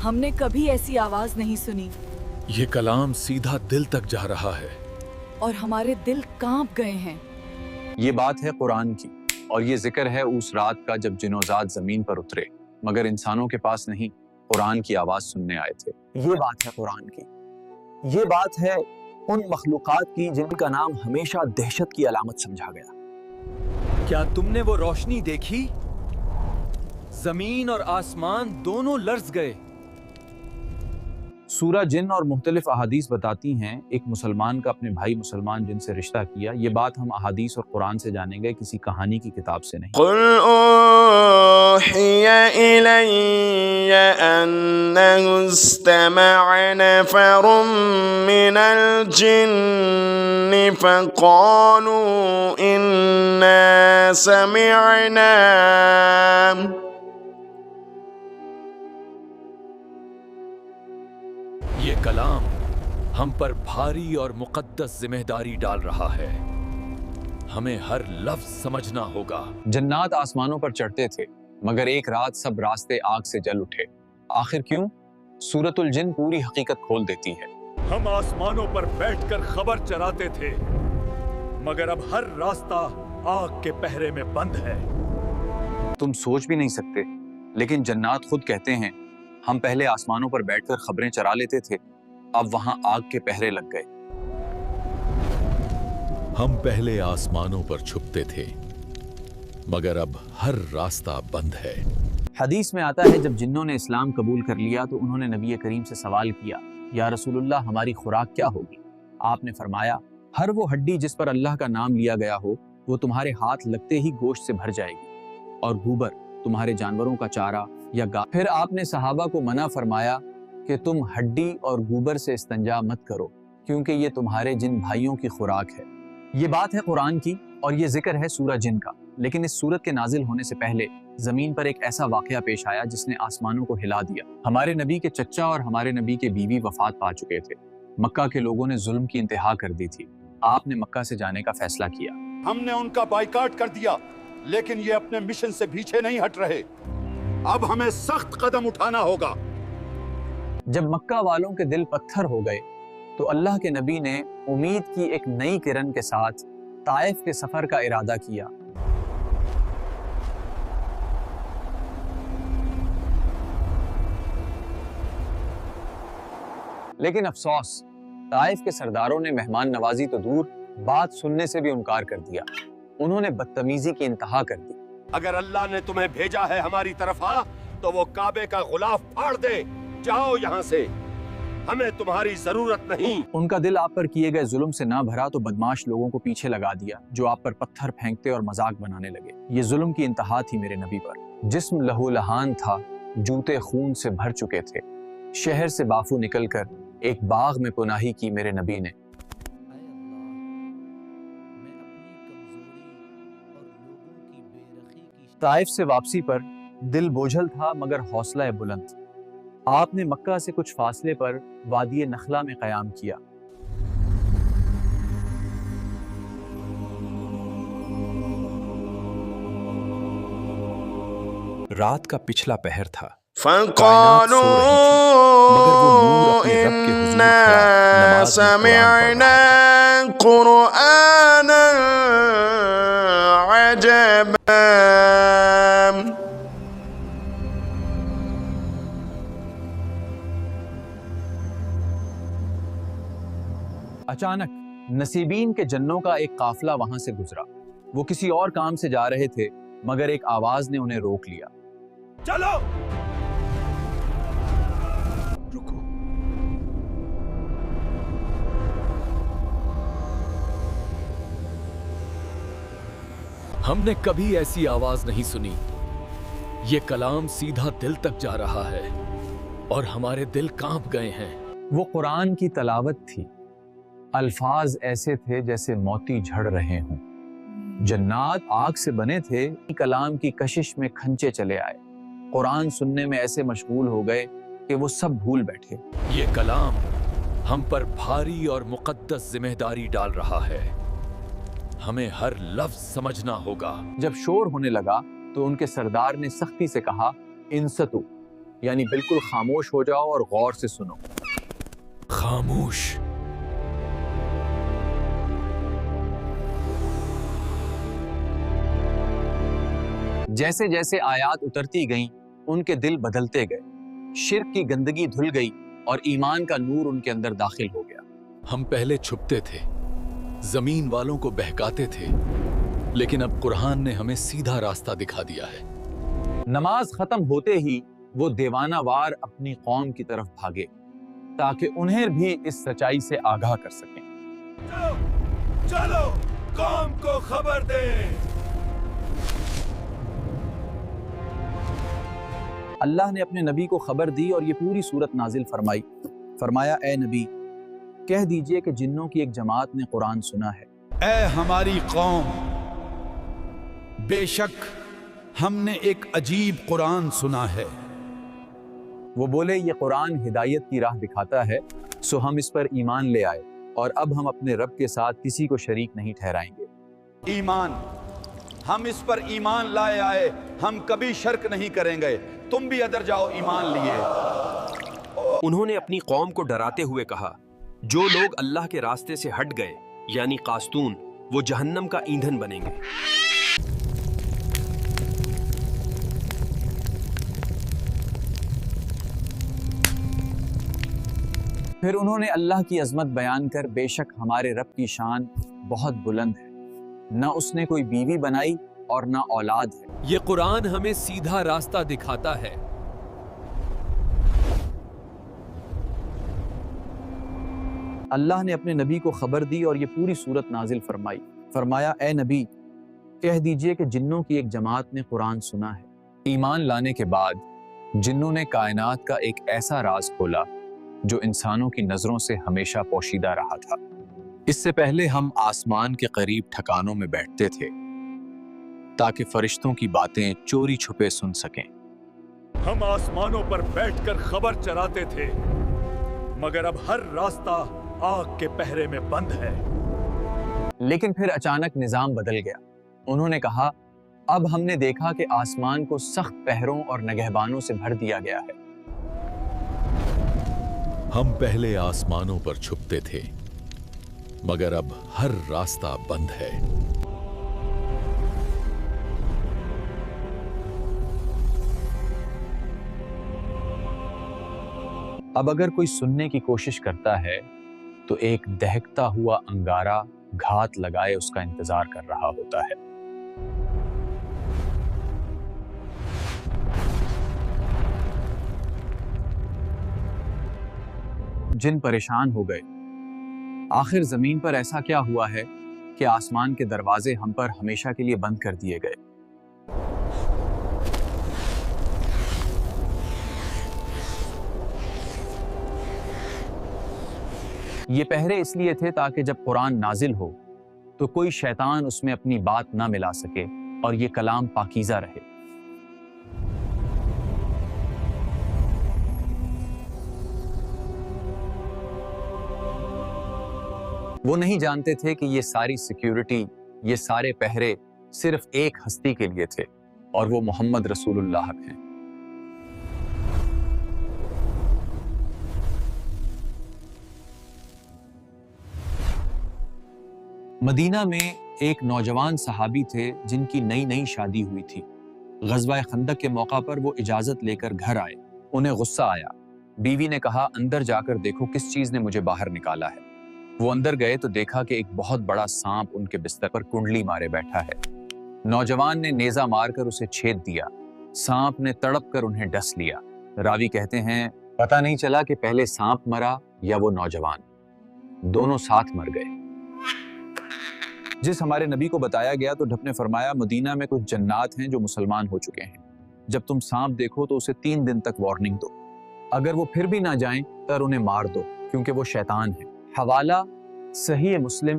हमने कभी ऐसी आवाज नहीं सुनी ये कलाम सीधा दिल तक जा रहा है और हमारे दिल कांप गए हैं। ये बात है कुरान की और ये जिक्र है उस रात का जब जिनोजात जमीन पर उतरे मगर इंसानों के पास नहीं, कुरान की आवाज सुनने आए थे। ये बात है कुरान की, ये बात है उन मखलूकात की जिनका नाम हमेशा दहशत की अलामत समझा गया। क्या तुमने वो रोशनी देखी? जमीन और आसमान दोनों लर्ज़ गए। सूरह जिन और मुख्तलिफ अहादीस बताती हैं एक मुसलमान का अपने भाई मुसलमान जिन से रिश्ता किया। ये बात हम अहादीस और कुरान से जानेंगे, किसी कहानी की किताब से नहीं। कुल ऊहिया इलैया अन्नहु इस्तमअ नफरुम मिनल जिन्नि फक़ालू इन्ना समिअना। ये कलाम हम पर भारी और मुक़द्दस जिम्मेदारी डाल रहा है। हमें हर लफ्ज समझना होगा। जन्नात आसमानों पर चढ़ते थे मगर एक रात सब रास्ते आग से जल उठे। आखिर क्यों? सूरतुल जिन पूरी हकीकत खोल देती है। हम आसमानों पर बैठकर खबर चलाते थे मगर अब हर रास्ता आग के पहरे में बंद है। तुम सोच भी नहीं सकते, लेकिन जन्नात खुद कहते हैं हम पहले आसमानों पर बैठकर खबरें चरा लेते थे, अब वहां आग के पहरे लग गए। हम पहले आसमानों पर छुपते थे मगर अब हर रास्ता बंद है। हदीस में आता है जब जिन्नों ने इस्लाम कबूल कर लिया तो उन्होंने नबी करीम से सवाल किया, या रसूलुल्लाह हमारी खुराक क्या होगी? आपने फरमाया, हर वो हड्डी जिस पर अल्लाह का नाम लिया गया हो वो तुम्हारे हाथ लगते ही गोश्त से भर जाएगी, और गूबर तुम्हारे जानवरों का चारा या गा। फिर आपने सहाबा को मना फरमाया कि तुम हड्डी और गूबर से इस्तंजा मत करो क्योंकि ये तुम्हारे जिन भाइयों की खुराक है। ये बात है कुरान की और ये जिक्र है सूरह जिन का। लेकिन इस सूरत के नाजिल होने से पहले जमीन पर एक ऐसा वाकया पेश आया जिसने आसमानों को हिला दिया। हमारे नबी के चच्चा और हमारे नबी के बीवी वफात पा चुके थे। मक्का के लोगों ने जुल्म की इंतहा कर दी थी। आपने मक्का से जाने का फैसला किया। हमने उनका बाइकाट कर दिया लेकिन ये अपने मिशन से पीछे नहीं हट रहे। अब हमें सख्त कदम उठाना होगा। जब मक्का वालों के दिल पत्थर हो गए तो अल्लाह के नबी ने उम्मीद की एक नई किरण के साथ ताइफ के सफर का इरादा किया। लेकिन अफसोस, ताइफ के सरदारों ने मेहमान नवाजी तो दूर, बात सुनने से भी इनकार कर दिया। उन्होंने बदतमीजी की इंतहा कर दी। अगर अल्लाह ने तुम्हें भेजा है हमारी तरफ आ तो वो काबे का गुलाफ फाड़ दे। जाओ यहाँ से, हमें तुम्हारी जरूरत नहीं। उनका दिल आप पर किए गए जुल्म से ना भरा तो बदमाश लोगों को पीछे लगा दिया जो आप पर पत्थर फेंकते और मजाक बनाने लगे। ये जुल्म की इंतहा थी मेरे नबी पर। जिस्म लहूलहान था, जूते खून से भर चुके थे। शहर से बाफू निकलकर एक बाग में पुनाही की मेरे नबी ने। ताइफ से वापसी पर दिल बोझल था मगर हौसला बुलंद। आपने मक्का से कुछ फासले पर वादी नखला में क़याम किया। रात का पिछला पहर था। फ़क़ालू इन्ना समिअना क़ुरआनन अजबा। अचानक नसीबीन के जन्नों का एक काफिला वहां से गुजरा। वो किसी और काम से जा रहे थे मगर एक आवाज ने उन्हें रोक लिया। चलो, रुको। हमने कभी ऐसी आवाज नहीं सुनी। ये कलाम सीधा दिल तक जा रहा है और हमारे दिल कांप गए हैं। वो कुरान की तलावत थी। अल्फाज ऐसे थे जैसे मोती झड़ रहे हों। जन्नात आग से बने थे। कलाम की कशिश में खंचे चले आए। कुरान सुनने में ऐसे मशगूल हो गए कि वो सब भूल बैठे। ये कलाम हम पर भारी और मुक़द्दस जिम्मेदारी डाल रहा है। हमें हर लफ्ज समझना होगा। जब शोर होने लगा तो उनके सरदार ने सख्ती से कहा, इनसतु, यानी बिल्कुल खामोश हो जाओ और गौर से सुनो। खामोश। जैसे जैसे आयात उतरती गईं, उनके दिल बदलते गए, शिर्क की गंदगी धुल गई और ईमान का नूर उनके अंदर दाखिल हो गया। हम पहले छुपते थे, जमीन वालों को बहकाते थे, लेकिन अब कुरान ने हमें सीधा रास्ता दिखा दिया है। नमाज खत्म होते ही वो दीवाना वार अपनी कौम की तरफ भागे ताकि उन्हें भी इस सच्चाई से आगाह कर सकें। चलो कौम को खबर दें। अल्लाह ने अपने नबी को खबर दी और ये पूरी सूरत नाजिल फरमाई। फरमाया, ए नबी, कह दीजिए कि जिन्नों की एक जमात ने कुरान सुना है। ऐ हमारी कौम, बेशक हमने एक अजीब कुरान सुना है। वो बोले, ये कुरान हिदायत की राह दिखाता है, सो हम इस पर ईमान ले आए और अब हम अपने रब के साथ किसी को शरीक नहीं ठहराएंगे। ईमान, हम इस पर ईमान लाए आए, हम कभी शर्क नहीं करेंगे। तुम भी अदर जाओ ईमान लिए। उन्होंने अपनी कौम को डराते हुए कहा, जो लोग अल्लाह के रास्ते से हट गए यानी कास्तून, वो जहन्नम का ईंधन बनेंगे। फिर उन्होंने अल्लाह की अजमत बयान कर, बेशक हमारे रब की शान बहुत बुलंद है, न उसने कोई बीवी बनाई और न औलाद है। ये कुरान हमें सीधा रास्ता दिखाता है। अल्लाह ने अपने नबी को खबर दी और ये पूरी सूरत नाजिल फरमाई। फरमाया, ए नबी, कह दीजिए कि जिन्नों की एक जमात ने कुरान सुना है। ईमान लाने के बाद जिन्नों ने कायनात का एक ऐसा राज खोला जो इंसानों की नजरों से हमेशा पोशीदा रहा था। इससे पहले हम आसमान के करीब ठिकानों में बैठते थे ताकि फरिश्तों की बातें चोरी छुपे सुन सकें। हम आसमानों पर बैठकर खबर चराते थे, मगर अब हर रास्ता आग के पहरे में बंद है। लेकिन फिर अचानक निजाम बदल गया। उन्होंने कहा, अब हमने देखा कि आसमान को सख्त पहरों और नगहबानों से भर दिया गया है। हम पहले आसमानों पर छुपते थे, मगर अब हर रास्ता बंद है। अब अगर कोई सुनने की कोशिश करता है तो एक दहकता हुआ अंगारा घात लगाए उसका इंतजार कर रहा होता है। जिन परेशान हो गए, आखिर जमीन पर ऐसा क्या हुआ है कि आसमान के दरवाजे हम पर हमेशा के लिए बंद कर दिए गए। ये पहरे इसलिए थे ताकि जब कुरान नाजिल हो तो कोई शैतान उसमें अपनी बात ना मिला सके और ये कलाम पाकीज़ा रहे। वो नहीं जानते थे कि ये सारी सिक्योरिटी, ये सारे पहरे सिर्फ एक हस्ती के लिए थे और वो मोहम्मद रसूलुल्लाह हैं। मदीना में एक नौजवान सहाबी थे जिनकी नई नई शादी हुई थी। ग़ज़वा खंदक के मौका पर वो इजाज़त लेकर घर आए। उन्हें गुस्सा आया। बीवी ने कहा, अंदर जाकर देखो किस चीज़ ने मुझे बाहर निकाला है। वो अंदर गए तो देखा कि एक बहुत बड़ा सांप उनके बिस्तर पर कुंडली मारे बैठा है। नौजवान ने नेज़ा मारकर उसे छेद दिया। सांप ने तड़प कर उन्हें डस लिया। रावी कहते हैं, पता नहीं चला कि पहले सांप मरा या वो नौजवान, दोनों साथ मर गए। जिस हमारे नबी को बताया गया तो ढप ने फरमाया, मदीना में कुछ जन्नात हैं जो मुसलमान हो चुके हैं। जब तुम सांप देखो तो उसे 3 दिन तक वार्निंग दो। अगर वो फिर भी ना जाएं तो उन्हें मार दो, क्योंकि वो शैतान है। हवाला सही मुस्लिम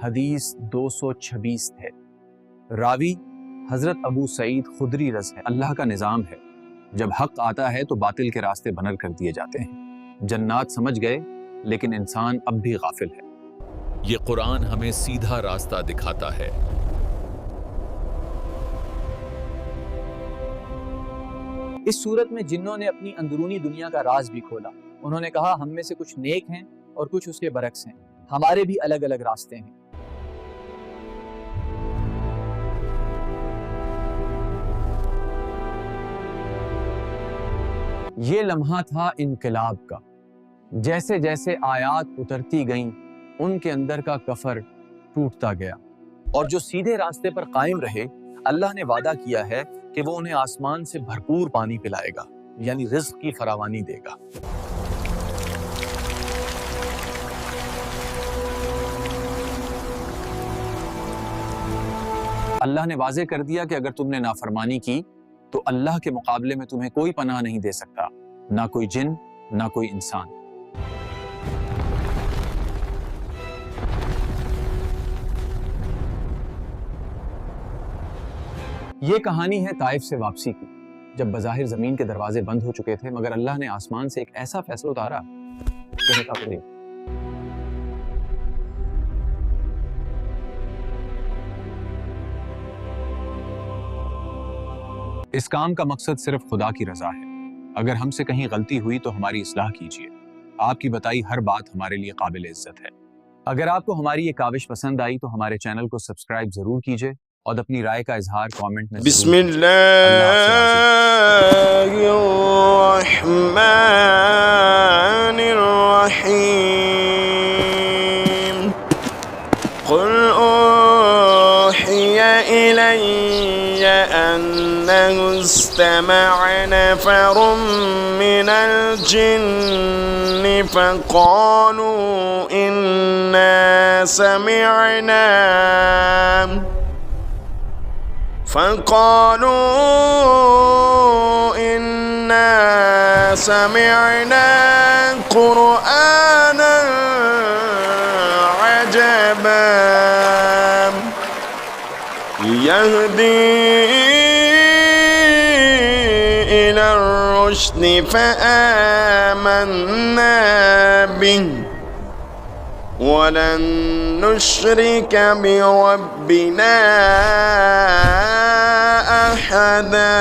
हदीस 226 है। रावी हजरत अबू सईद खुदरी रज़ है। अल्लाह का निज़ाम है, जब हक आता है तो बातिल के रास्ते बनर कर दिए जाते हैं। जन्नात समझ गए, लेकिन इंसान अब भी गाफिल है। ये कुरान हमें सीधा रास्ता दिखाता है। اس صورت میں جنوں نے اپنی اندرونی دنیا کا راز بھی کھولا. انہوں نے کہا ہم میں سے کچھ نیک ہیں اور کچھ اس کے برعکس ہیں. ہمارے بھی الگ الگ راستے ہیں. یہ لمحہ تھا انقلاب کا. جیسے جیسے آیات اترتی گئیں ان کے اندر کا کفر ٹوٹتا گیا. اور جو سیدھے راستے پر قائم رہے اللہ نے وعدہ کیا ہے کہ وہ انہیں آسمان سے بھرپور پانی پلائے گا، یعنی رزق کی فراوانی دے گا. اللہ نے واضح کر دیا کہ اگر تم نے نافرمانی کی تو اللہ کے مقابلے میں تمہیں کوئی پناہ نہیں دے سکتا، نہ کوئی جن نہ کوئی انسان. یہ کہانی ہے طائف سے واپسی کی، جب بظاہر زمین کے دروازے بند ہو چکے تھے مگر اللہ نے آسمان سے ایک ایسا فیصلہ اتارا کہ اس کام کا مقصد صرف خدا کی رضا ہے. اگر ہم سے کہیں غلطی ہوئی تو ہماری اصلاح کیجیے. آپ کی بتائی ہر بات ہمارے لیے قابل عزت ہے. اگر آپ کو ہماری یہ کاوش پسند آئی تو ہمارے چینل کو سبسکرائب ضرور کیجیے اور اپنی رائے کا اظہار کامنٹ میں بسم اللہ الرحمن الرحیم. قل اوحی الی انہ استمع نفر من الجن فقالوا انا سمعنا قرآنا عجبا يهدي إلى الرشد فآمنا به ولن نشرك بربنا أحدا.